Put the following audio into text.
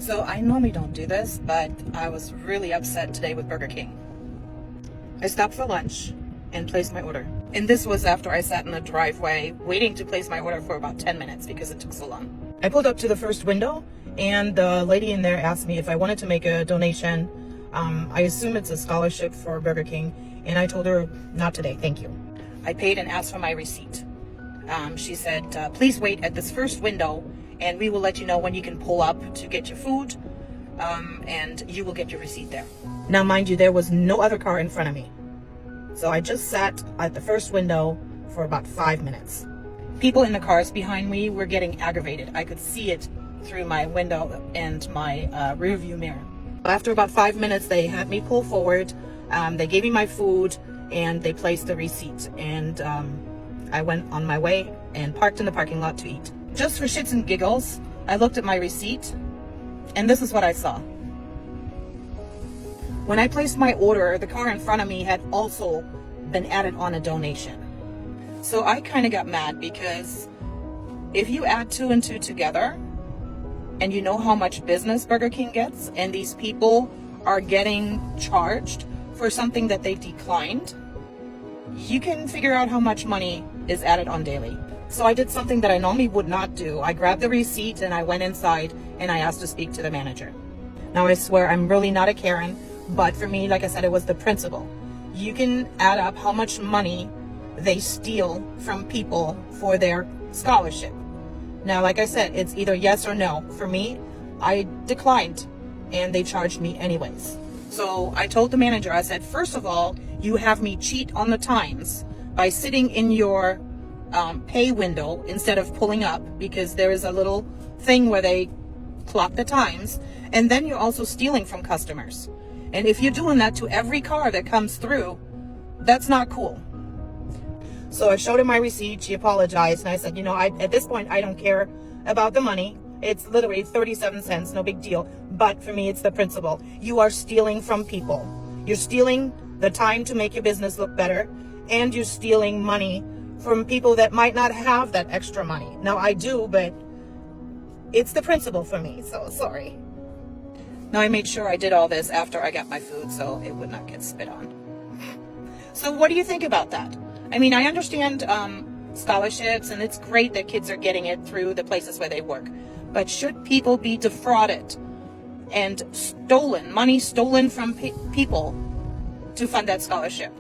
So I normally don't do this, but I was really upset today with Burger King. I stopped for lunch and placed my order. And this was after I sat in the driveway waiting to place my order for about 10 minutes because it took so long. I pulled up to the first window and the lady in there asked me if I wanted to make a donation. I assume it's a scholarship for Burger King, and I told her, not today, thank you. I paid and asked for my receipt. She said, please wait at this first window and we will let you know when you can pull up to get your food, and you will get your receipt there. Now, mind you, there was no other car in front of me. So I just sat at the first window for about 5 minutes. People in the cars behind me were getting aggravated. I could see it through my window and my rear view mirror. After about 5 minutes, they had me pull forward. They gave me my food and they placed the receipt. And I went on my way and parked in the parking lot to eat. Just for shits and giggles, I looked at my receipt and this is what I saw. When I placed my order, the car in front of me had also been added on a donation. So I kind of got mad because if you add 2 and 2 together and you know how much business Burger King gets and these people are getting charged for something that they declined, you can figure out how much money is added on daily. So I did something that I normally would not do. I grabbed the receipt and I went inside and I asked to speak to the manager. Now I swear I'm really not a Karen, but for me, like I said, it was the principle. You can add up how much money they steal from people for their scholarship. Now, like I said, it's either yes or no. For me, I declined and they charged me anyways. So I told the manager, I said, first of all, you have me cheat on the times by sitting in your pay window instead of pulling up, because there is a little thing where they clock the times, and then you're also stealing from customers. And if you're doing that to every car that comes through, that's not cool. So I showed her my receipt. She apologized. And I said, at this point, I don't care about the money. It's literally 37 cents, no big deal. But for me, it's the principle. You are stealing from people. You're stealing the time to make your business look better. And you're stealing money from people that might not have that extra money. Now, I do, but it's the principle for me. So sorry. Now, I made sure I did all this after I got my food so it would not get spit on. So what do you think about that? I mean, I understand scholarships, and it's great that kids are getting it through the places where they work. But should people be defrauded and money stolen from people to fund that scholarship?